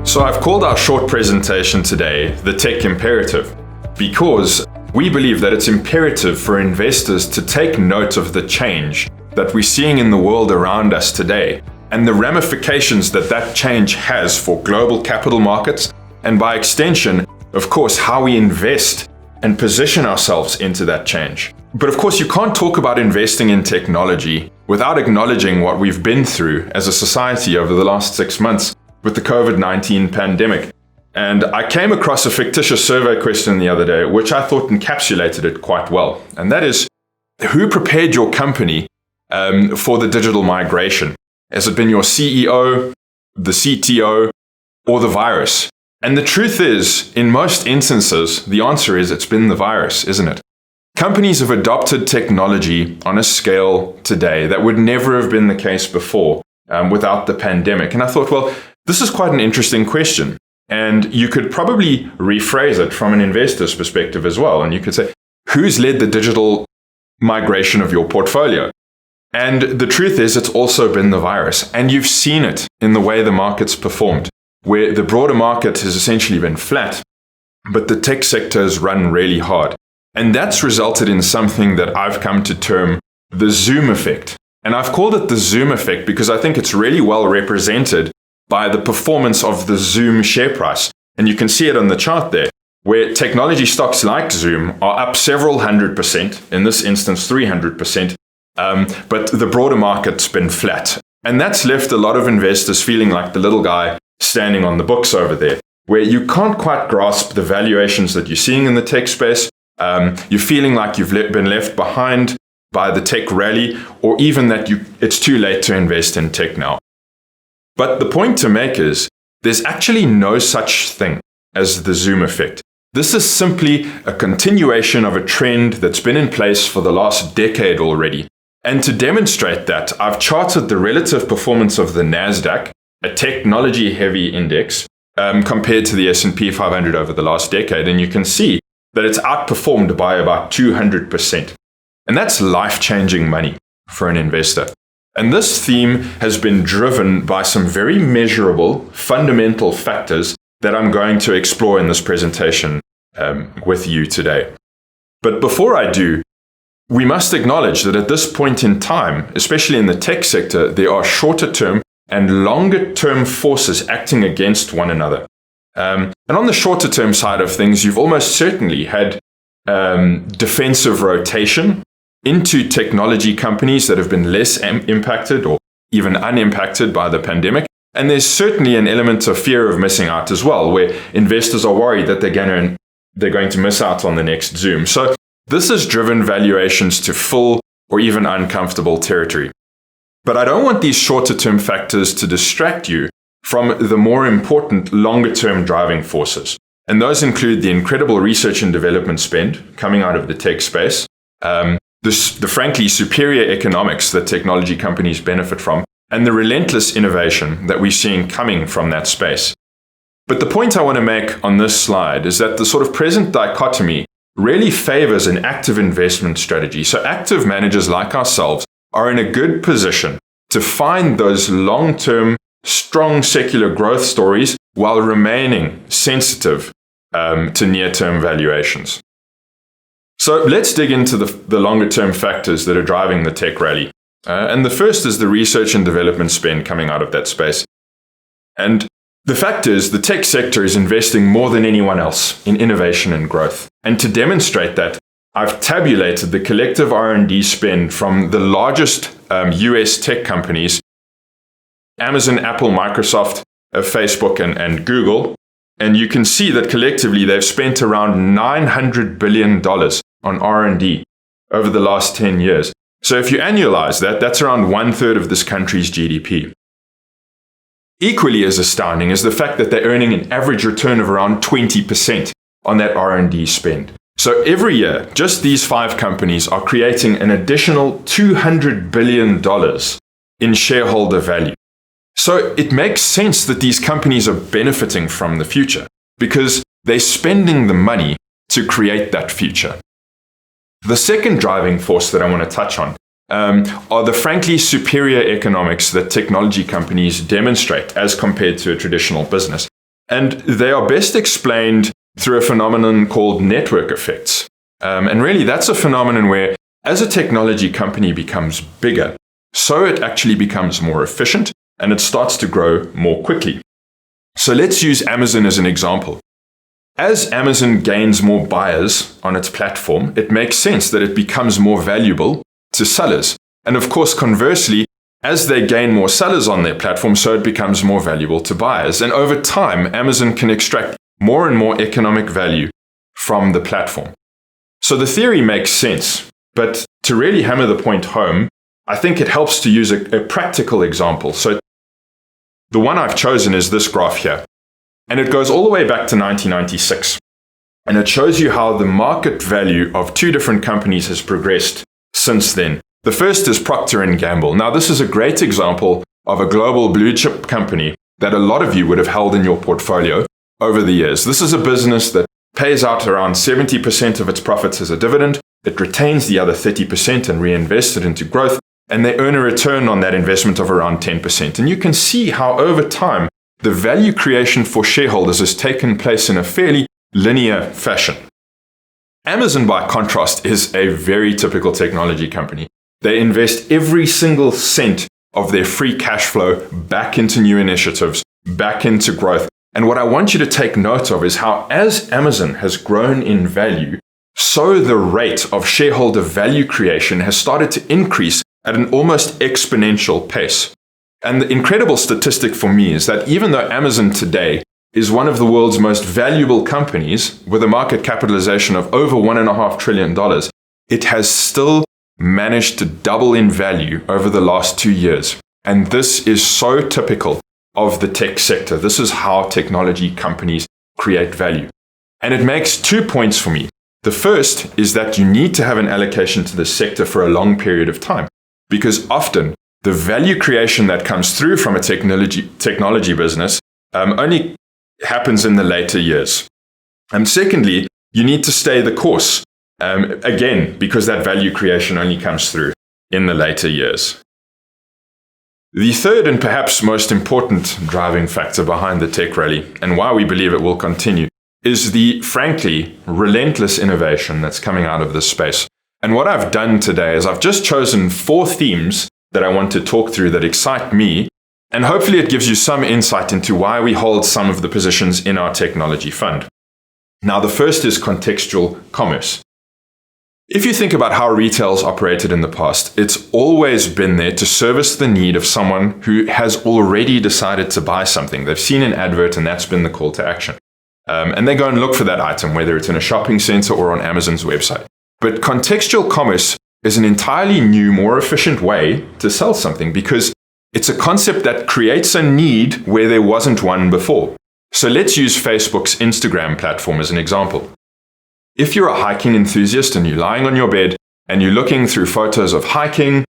So I've called our short presentation today the Tech Imperative because we believe that it's imperative for investors to take note of the change that we're seeing in the world around us today and the ramifications that that change has for global capital markets and by extension, of course, how we invest and position ourselves into that change. But of course, you can't talk about investing in technology without acknowledging what we've been through as a society over the last 6 months with the COVID-19 pandemic. And I came across a fictitious survey question the other day, which I thought encapsulated it quite well. And that is, who prepared your company for the digital migration? Has it been your CEO, the CTO, or the virus? And the truth is, in most instances, the answer is it's been the virus, isn't it? Companies have adopted technology on a scale today that would never have been the case before without the pandemic. And I thought, well, this is quite an interesting question. And you could probably rephrase it from an investor's perspective as well. And you could say, who's led the digital migration of your portfolio? And the truth is, it's also been the virus. And you've seen it in the way the market's performed, where the broader market has essentially been flat, but the tech sector has run really hard. And that's resulted in something that I've come to term the Zoom effect. And I've called it the Zoom effect because I think it's really well represented by the performance of the Zoom share price. And you can see it on the chart there, where technology stocks like Zoom are up several 100%, in this instance 300%, but the broader market's been flat. And that's left a lot of investors feeling like the little guy standing on the books over there, where you can't quite grasp the valuations that you're seeing in the tech space. You're feeling like you've been left behind by the tech rally, or even that it's too late to invest in tech now. But the point to make is, there's actually no such thing as the Zoom effect. This is simply a continuation of a trend that's been in place for the last decade already. And to demonstrate that, I've charted the relative performance of the NASDAQ, a technology-heavy index, compared to the S&P 500 over the last decade. And you can see that it's outperformed by about 200%. And that's life-changing money for an investor. And this theme has been driven by some very measurable, fundamental factors that I'm going to explore in this presentation with you today. But before I do, we must acknowledge that at this point in time, especially in the tech sector, there are shorter-term and longer-term forces acting against one another. And on the shorter-term side of things, you've almost certainly had defensive rotation into technology companies that have been less impacted or even unimpacted by the pandemic. And there's certainly an element of fear of missing out as well, where investors are worried that they're going to miss out on the next Zoom. So this has driven valuations to full or even uncomfortable territory. But I don't want these shorter-term factors to distract you from the more important longer-term driving forces. And those include the incredible research and development spend coming out of the tech space, the frankly superior economics that technology companies benefit from, and the relentless innovation that we're seeing coming from that space. But the point I want to make on this slide is that the sort of present dichotomy really favors an active investment strategy. So active managers like ourselves are in a good position to find those long-term, strong secular growth stories while remaining sensitive to near-term valuations. So let's dig into the longer-term factors that are driving the tech rally. And the first is the research and development spend coming out of that space. And the fact is, the tech sector is investing more than anyone else in innovation and growth. And to demonstrate that, I've tabulated the collective R&D spend from the largest US tech companies, Amazon, Apple, Microsoft, Facebook, and Google. And you can see that collectively they've spent around $900 billion on R&D over the last 10 years. So if you annualize that, that's around 1/3 of this country's GDP. Equally as astounding is the fact that they're earning an average return of around 20% on that R&D spend. So every year, just these 5 companies are creating an additional $200 billion in shareholder value. So it makes sense that these companies are benefiting from the future because they're spending the money to create that future. The second driving force that I want to touch on are the frankly superior economics that technology companies demonstrate as compared to a traditional business. And they are best explained through a phenomenon called network effects. And really, that's a phenomenon where as a technology company becomes bigger, so it actually becomes more efficient and it starts to grow more quickly. So let's use Amazon as an example. As Amazon gains more buyers on its platform, it makes sense that it becomes more valuable to sellers. And of course, conversely, as they gain more sellers on their platform, so it becomes more valuable to buyers. And over time, Amazon can extract more and more economic value from the platform. So the theory makes sense, but to really hammer the point home, I think it helps to use a practical example. So the one I've chosen is this graph here, and it goes all the way back to 1996. And it shows you how the market value of two different companies has progressed since then. The first is Procter & Gamble. Now, this is a great example of a global blue chip company that a lot of you would have held in your portfolio over the years. This is a business that pays out around 70% of its profits as a dividend. It retains the other 30% and reinvests it into growth, and they earn a return on that investment of around 10%. And you can see how over time, the value creation for shareholders has taken place in a fairly linear fashion. Amazon, by contrast, is a very typical technology company. They invest every single cent of their free cash flow back into new initiatives, back into growth. And what I want you to take note of is how as Amazon has grown in value, so the rate of shareholder value creation has started to increase at an almost exponential pace. And the incredible statistic for me is that even though Amazon today is one of the world's most valuable companies with a market capitalization of over $1.5 trillion, it has still managed to double in value over the last 2 years. And this is so typical of the tech sector. This is how technology companies create value. And it makes 2 points for me. The first is that you need to have an allocation to this sector for a long period of time, because often the value creation that comes through from a technology business only happens in the later years. And secondly, you need to stay the course. Again, because that value creation only comes through in the later years. The third and perhaps most important driving factor behind the tech rally, and why we believe it will continue, is the, frankly, relentless innovation that's coming out of this space. And what I've done today is I've just chosen 4 themes that I want to talk through that excite me, and hopefully it gives you some insight into why we hold some of the positions in our technology fund. Now, the first is contextual commerce. If you think about how retail's operated in the past, it's always been there to service the need of someone who has already decided to buy something. They've seen an advert and that's been the call to action. And they go and look for that item, whether it's in a shopping center or on Amazon's website. But contextual commerce is an entirely new, more efficient way to sell something because it's a concept that creates a need where there wasn't one before. So let's use Facebook's Instagram platform as an example. If you're a hiking enthusiast and you're lying on your bed and you're looking through photos of hiking,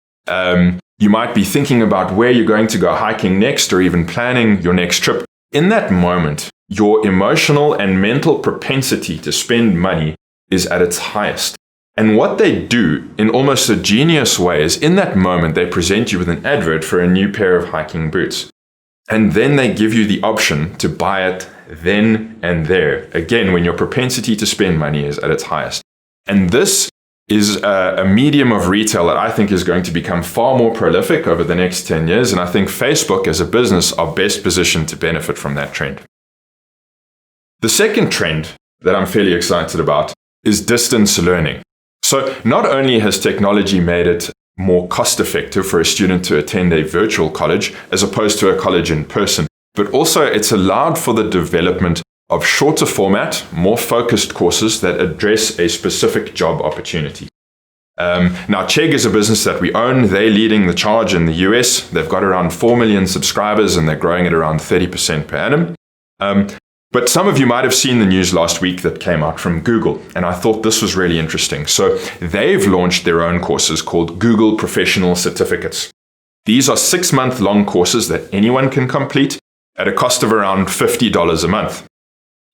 you might be thinking about where you're going to go hiking next or even planning your next trip. In that moment, your emotional and mental propensity to spend money is at its highest. And what they do in almost a genius way is in that moment, they present you with an advert for a new pair of hiking boots. And then they give you the option to buy it then and there, again, when your propensity to spend money is at its highest. And this is a medium of retail that I think is going to become far more prolific over the next 10 years. And I think Facebook as a business are best positioned to benefit from that trend. The second trend that I'm fairly excited about is distance learning. So not only has technology made it more cost-effective for a student to attend a virtual college as opposed to a college in person, but also it's allowed for the development of shorter format, more focused courses that address a specific job opportunity. Now, Chegg is a business that we own. They're leading the charge in the US. They've got around 4 million subscribers and they're growing at around 30% per annum. But some of you might have seen the news last week that came out from Google, and I thought this was really interesting. So they've launched their own courses called Google Professional Certificates. These are 6-month-long courses that anyone can complete at a cost of around $50 a month.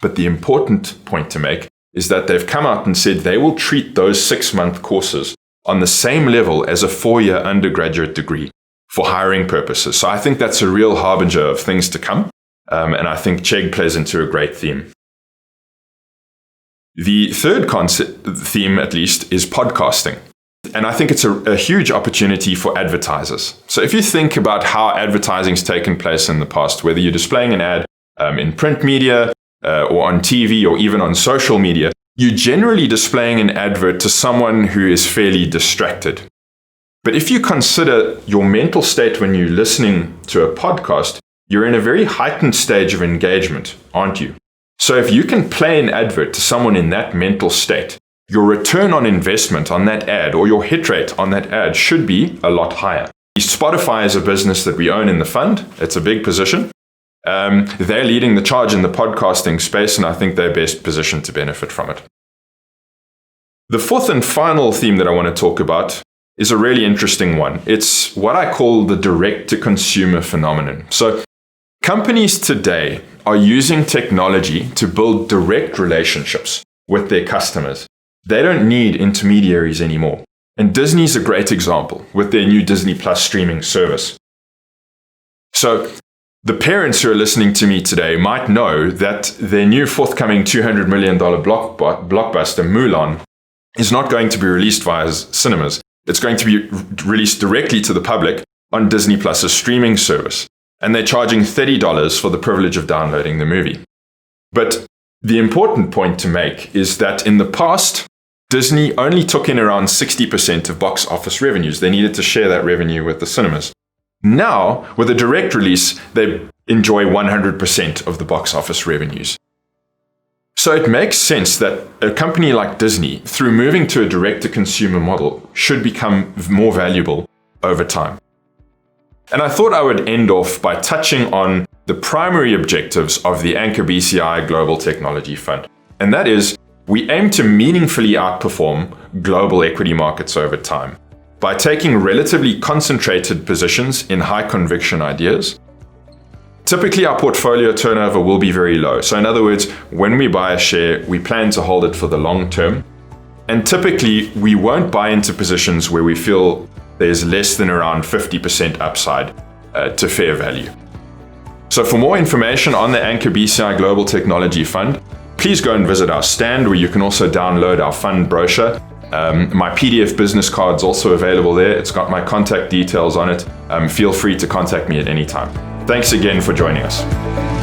But the important point to make is that they've come out and said they will treat those 6-month courses on the same level as a 4-year undergraduate degree for hiring purposes. So I think that's a real harbinger of things to come. And I think Chegg plays into a great theme. The third theme, at least, is podcasting. And I think it's a huge opportunity for advertisers. So if you think about how advertising's taken place in the past, whether you're displaying an ad in print media or on TV or even on social media, you're generally displaying an advert to someone who is fairly distracted. But if you consider your mental state when you're listening to a podcast, you're in a very heightened stage of engagement, aren't you? So if you can play an advert to someone in that mental state, your return on investment on that ad or your hit rate on that ad should be a lot higher. Spotify is a business that we own in the fund. It's a big position. They're leading the charge in the podcasting space, and I think they're best positioned to benefit from it. The fourth and final theme that I want to talk about is a really interesting one. It's what I call the direct-to-consumer phenomenon. So companies today are using technology to build direct relationships with their customers. They don't need intermediaries anymore. And Disney's a great example with their new Disney Plus streaming service. So the parents who are listening to me today might know that their new forthcoming $200 million blockbuster, Mulan, is not going to be released via cinemas. It's going to be released directly to the public on Disney Plus's streaming service. And they're charging $30 for the privilege of downloading the movie. But the important point to make is that in the past, Disney only took in around 60% of box office revenues. They needed to share that revenue with the cinemas. Now, with a direct release, they enjoy 100% of the box office revenues. So it makes sense that a company like Disney, through moving to a direct-to-consumer model, should become more valuable over time. And I thought I would end off by touching on the primary objectives of the Anchor BCI Global Technology Fund. And that is, we aim to meaningfully outperform global equity markets over time by taking relatively concentrated positions in high conviction ideas. Typically, our portfolio turnover will be very low. So in other words, when we buy a share, we plan to hold it for the long term. And typically, we won't buy into positions where we feel there's less than around 50% upside to fair value. So for more information on the Anchor BCI Global Technology Fund, please go and visit our stand, where you can also download our fund brochure. My PDF business card's also available there. It's got my contact details on it. Feel free to contact me at any time. Thanks again for joining us.